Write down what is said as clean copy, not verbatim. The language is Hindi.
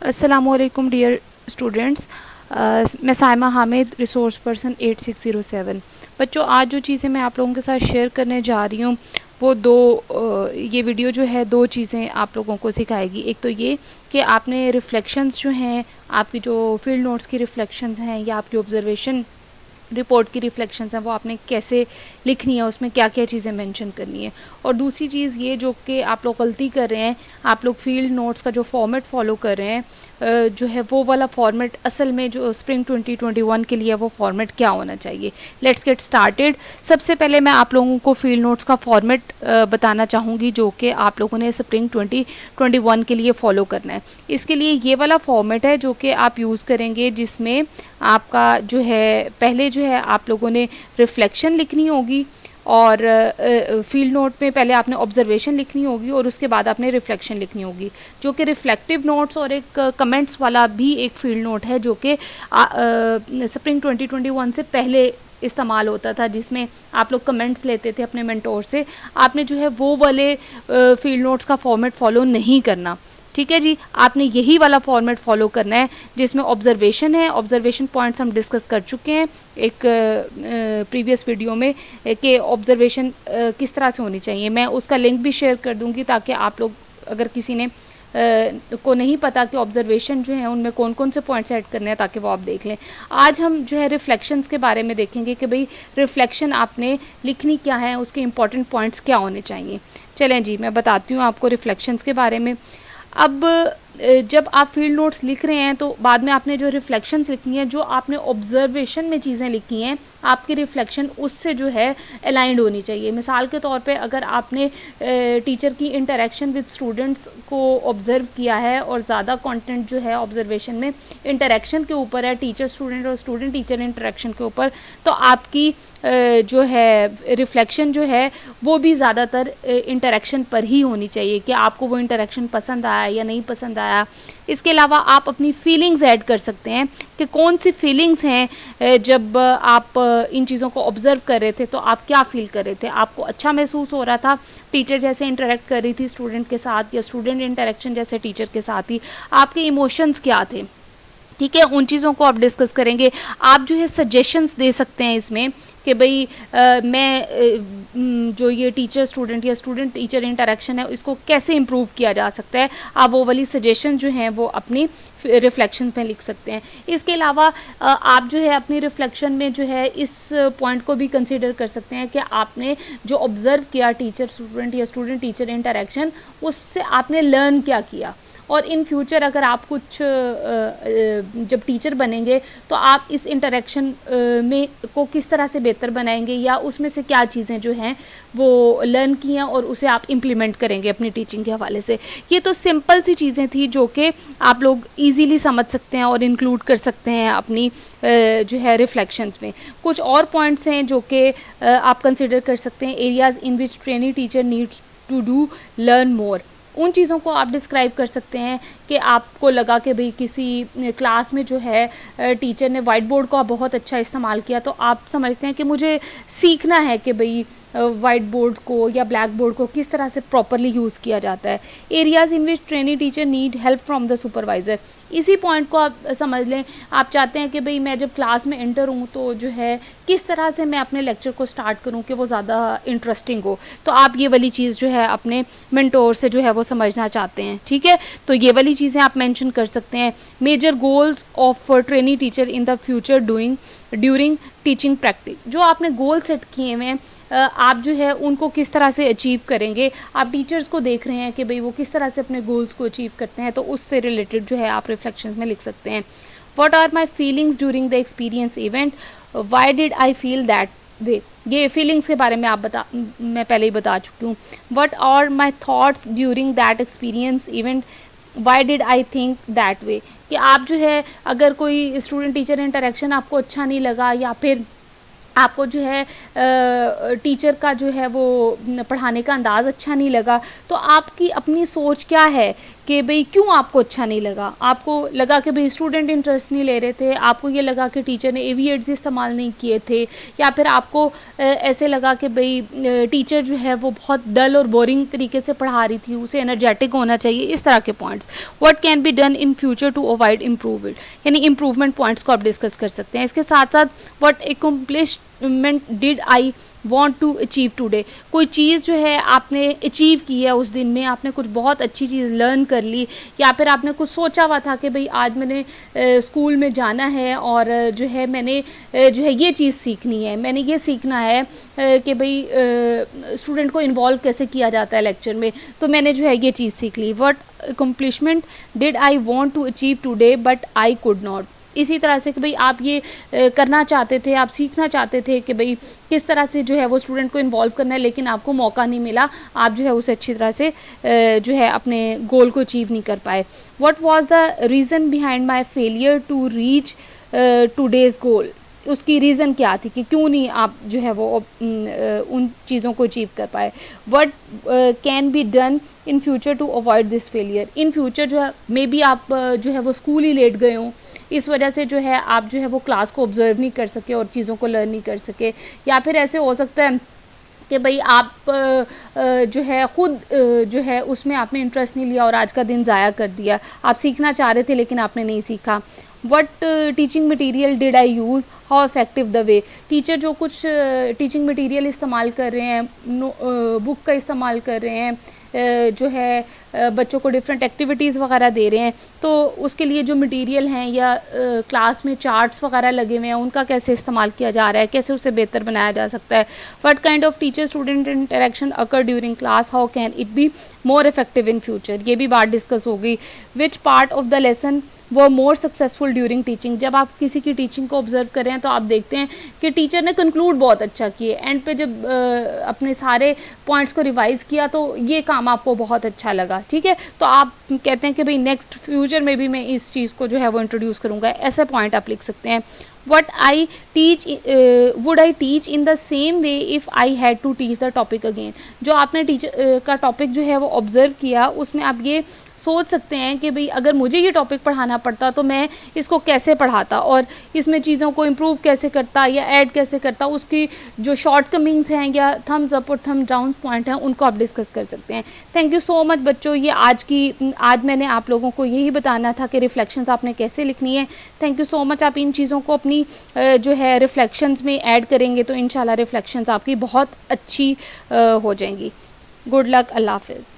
अस्सलामुअलैकुम डियर स्टूडेंट्स। मैं साइमा हामिद, रिसोर्स पर्सन 8607। बच्चों, आज जो चीज़ें मैं आप लोगों के साथ शेयर करने जा रही हूँ वो ये वीडियो जो है दो चीज़ें आप लोगों को सिखाएगी। एक तो ये कि आपने रिफ्लेक्शंस जो हैं, आपकी जो फील्ड नोट्स की रिफ्लेक्शंस हैं या आपकी ऑब्जर्वेशन रिपोर्ट की रिफ्लेक्शंस हैं, वो आपने कैसे लिखनी है, उसमें क्या क्या चीज़ें मेंशन करनी है। और दूसरी चीज़ ये जो कि आप लोग गलती कर रहे हैं, आप लोग फील्ड नोट्स का जो फॉर्मेट फॉलो कर रहे हैं, जो है वो वाला फॉर्मेट असल में जो स्प्रिंग 2021 के लिए वो फॉर्मेट क्या होना चाहिए। Let's get started. सबसे पहले मैं आप लोगों को फील्ड नोट्स का फॉर्मेट बताना चाहूँगी जो कि आप लोगों ने स्प्रिंग 2021 के लिए फॉलो करना है। इसके लिए ये वाला फॉर्मेट है जो कि आप यूज़ करेंगे, जिसमें आपका जो है पहले जो है आप लोगों ने रिफ्लेक्शन लिखनी होगी और फील्ड नोट में पहले आपने ऑब्जर्वेशन लिखनी होगी और उसके बाद आपने रिफ्लेक्शन लिखनी होगी, जो कि रिफ्लेक्टिव नोट्स और एक कमेंट्स वाला भी एक फील्ड नोट है जो कि स्प्रिंग 2021 से पहले इस्तेमाल होता था, जिसमें आप लोग कमेंट्स लेते थे अपने मेंटोर से। आपने जो है वो वाले फील्ड नोट्स का फॉर्मेट फॉलो नहीं करना, ठीक है जी। आपने यही वाला फॉर्मेट फॉलो करना है जिसमें ऑब्जर्वेशन है। ऑब्जर्वेशन पॉइंट्स हम डिस्कस कर चुके हैं एक प्रीवियस वीडियो में कि ऑब्जर्वेशन किस तरह से होनी चाहिए। मैं उसका लिंक भी शेयर कर दूंगी ताकि आप लोग, अगर किसी ने को नहीं पता कि ऑब्जर्वेशन जो है उनमें कौन कौन से पॉइंट्स ऐड करने हैं, ताकि वो आप देख लें। आज हम जो है रिफ्लेक्शंस के बारे में देखेंगे कि भाई रिफ्लेक्शन आपने लिखनी क्या है, उसके इंपॉर्टेंट पॉइंट्स क्या होने चाहिए। चलें जी, मैं बताती हूँ आपको रिफ्लेक्शंस के बारे में। अब जब आप फील्ड नोट्स लिख रहे हैं तो बाद में आपने जो रिफ्लेक्शंस लिखनी है, जो आपने ऑब्जर्वेशन में चीज़ें लिखी हैं, आपकी रिफ्लेक्शन उससे जो है अलाइंड होनी चाहिए। मिसाल के तौर पे अगर आपने टीचर की इंटरेक्शन विद स्टूडेंट्स को ऑब्ज़र्व किया है और ज़्यादा कंटेंट जो है ऑब्जर्वेशन में इंटरेक्शन के ऊपर है, टीचर स्टूडेंट और स्टूडेंट टीचर इंटरेक्शन के ऊपर, तो आपकी जो है रिफ्लेक्शन जो है वो भी ज़्यादातर इंटरेक्शन पर ही होनी चाहिए कि आपको वो इंटरेक्शन पसंद आया या नहीं पसंद आया। इसके अलावा आप अपनी फीलिंग्स ऐड कर सकते हैं कि कौन सी फीलिंग्स हैं जब आप इन चीज़ों को ऑब्ज़र्व कर रहे थे, तो आप क्या फ़ील कर रहे थे। आपको अच्छा महसूस हो रहा था टीचर जैसे इंटरेक्ट कर रही थी स्टूडेंट के साथ, या स्टूडेंट इंटरेक्शन जैसे टीचर के साथ ही, आपके इमोशंस क्या थे, ठीक है। उन चीज़ों को आप डिस्कस करेंगे। आप जो है सजेशंस दे सकते हैं इसमें कि भाई जो ये टीचर स्टूडेंट या स्टूडेंट टीचर इंटरेक्शन है, इसको कैसे इम्प्रूव किया जा सकता है। आप वो वाली सजेशन जो हैं वो अपनी रिफ्लेक्शन में लिख सकते हैं। इसके अलावा आप जो है अपनी रिफ्लेक्शन में जो है इस पॉइंट को भी कंसीडर कर सकते हैं कि आपने जो ऑब्ज़र्व किया टीचर स्टूडेंट या स्टूडेंट टीचर इंटरेक्शन, उससे आपने लर्न क्या किया। और इन फ्यूचर अगर आप कुछ जब टीचर बनेंगे तो आप इस इंटरेक्शन में को किस तरह से बेहतर बनाएंगे, या उसमें से क्या चीज़ें जो हैं वो लर्न की हैं और उसे आप इम्प्लीमेंट करेंगे अपनी टीचिंग के हवाले से। ये तो सिंपल सी चीज़ें थी जो कि आप लोग इजीली समझ सकते हैं और इंक्लूड कर सकते हैं अपनी जो है रिफ्लेक्शंस में। कुछ और पॉइंट्स हैं जो कि आप कंसिडर कर सकते हैं। Areas in which trainee teacher needs to do learn more, उन चीज़ों को आप डिस्क्राइब कर सकते हैं कि आपको लगा कि भाई किसी क्लास में जो है टीचर ने वाइट बोर्ड का बहुत अच्छा इस्तेमाल किया, तो आप समझते हैं कि मुझे सीखना है कि भाई वाइट बोर्ड को या ब्लैक बोर्ड को किस तरह से प्रॉपरली यूज़ किया जाता है। Areas in which trainee teacher need help from the supervisor, इसी पॉइंट को आप समझ लें। आप चाहते हैं कि भाई मैं जब क्लास में एंटर हूँ तो जो है किस तरह से मैं अपने लेक्चर को स्टार्ट करूँ कि वो ज़्यादा इंटरेस्टिंग हो, तो आप ये वाली चीज़ जो है अपने मेंटोर से जो है वो समझना चाहते हैं, ठीक है। तो ये वाली चीज़ें आप मेंशन कर सकते हैं। Major goals of trainee teacher in the future during teaching practice, जो आपने गोल सेट किए हुए हैं आप जो है उनको किस तरह से अचीव करेंगे। आप टीचर्स को देख रहे हैं कि भाई वो किस तरह से अपने गोल्स को अचीव करते हैं, तो उससे रिलेटेड जो है आप रिफ्लेक्शंस में लिख सकते हैं। What are my feelings during the experience event, why did I feel that way, ये फीलिंग्स के बारे में मैं पहले ही बता चुकी हूँ। What are my thoughts during that experience event, why did I think that way, कि आप जो है अगर कोई स्टूडेंट टीचर इंटरेक्शन आपको अच्छा नहीं लगा, या फिर आपको जो है टीचर का जो है वो पढ़ाने का अंदाज़ अच्छा नहीं लगा, तो आपकी अपनी सोच क्या है कि भाई क्यों आपको अच्छा नहीं लगा, आपको लगा कि भाई स्टूडेंट इंटरेस्ट नहीं ले रहे थे, आपको ये लगा कि टीचर ने एवीएट्स इस्तेमाल नहीं किए थे, या फिर आपको ऐसे लगा कि भाई टीचर जो है वो बहुत डल और बोरिंग तरीके से पढ़ा रही थी, उसे एनर्जेटिक होना चाहिए, इस तरह के points. What can be done in future to avoid improve it, यानी इम्प्रूवमेंट पॉइंट्स को आप डिस्कस कर सकते हैं। इसके साथ साथ what accomplishment did I want to achieve today, कोई चीज़ जो है आपने अचीव की है उस दिन में, आपने कुछ बहुत अच्छी चीज़ लर्न कर ली, या फिर आपने कुछ सोचा हुआ था कि भाई आज मैंने स्कूल में जाना है और जो है मैंने जो है ये चीज़ सीखनी है, मैंने ये सीखना है कि भाई स्टूडेंट को इन्वॉल्व कैसे किया जाता है लेक्चर में, तो मैंने जो है ये चीज़ सीख ली। What accomplishment did I want to achieve today but I could not, इसी तरह से कि भाई आप ये करना चाहते थे, आप सीखना चाहते थे कि भाई किस तरह से जो है वो स्टूडेंट को इन्वॉल्व करना है, लेकिन आपको मौका नहीं मिला, आप जो है उसे अच्छी तरह से जो है अपने गोल को अचीव नहीं कर पाए। What was the reason behind my failure to reach today's goal, उसकी रीज़न क्या थी कि क्यों नहीं आप जो है वो उन चीज़ों को अचीव कर पाए। What can be done in future to avoid this failure, in future जो है मे बी आप जो है वो स्कूल ही लेट गए हों, इस वजह से जो है आप जो है वो क्लास को ऑब्जर्व नहीं कर सके और चीज़ों को लर्न नहीं कर सके, या फिर ऐसे हो सकता है कि भाई आप जो है ख़ुद जो है उसमें आपने इंटरेस्ट नहीं लिया और आज का दिन ज़ाया कर दिया, आप सीखना चाह रहे थे लेकिन आपने नहीं सीखा। What teaching material did I use, how effective the way, teacher जो कुछ टीचिंग मटीरियल इस्तेमाल कर रहे हैं, बुक का इस्तेमाल कर रहे हैं, जो है बच्चों को डिफरेंट एक्टिविटीज़ वगैरह दे रहे हैं, तो उसके लिए जो मटेरियल हैं या क्लास में चार्ट्स वगैरह लगे हुए हैं उनका कैसे इस्तेमाल किया जा रहा है, कैसे उसे बेहतर बनाया जा सकता है। What kind of teacher student interaction occur during class, how can it be more effective in future, ये भी बात डिस्कस होगी। Which part of the lesson वो मोर सक्सेसफुल ड्यूरिंग टीचिंग, जब आप किसी की टीचिंग को ऑब्जर्व करें हैं तो आप देखते हैं कि टीचर ने कंक्लूड बहुत अच्छा किया, एंड पे जब अपने सारे पॉइंट्स को रिवाइज़ किया तो ये काम आपको बहुत अच्छा लगा, ठीक है, तो आप कहते हैं कि भाई नेक्स्ट फ्यूचर में भी मैं इस चीज़ को जो है वो इंट्रोड्यूस करूँगा, ऐसे पॉइंट आप लिख सकते हैं। What I teach would I teach in the same way if I had to teach the topic again, जो आपने टीचर का टॉपिक जो है वो ऑब्जर्व किया उसमें आप ये सोच सकते हैं कि भाई अगर मुझे ये टॉपिक पढ़ाना पड़ता तो मैं इसको कैसे पढ़ाता और इसमें चीज़ों को इम्प्रूव कैसे करता या ऐड कैसे करता, उसकी जो शॉर्ट कमिंग्स हैं या थम्स अप और थम्स डाउन पॉइंट हैं उनको आप डिस्कस कर सकते हैं। थैंक यू सो मच बच्चों, ये आज मैंने आप लोगों को यही बताना था कि रिफ्लेक्शंस आपने कैसे लिखनी है। थैंक यू सो मच, आप इन चीज़ों को अपनी जो है रिफ्लेक्शंस में ऐड करेंगे तो इंशाल्लाह रिफ्लेक्शंस आपकी बहुत अच्छी हो जाएंगी। गुड लक, अल्लाह हाफिज़।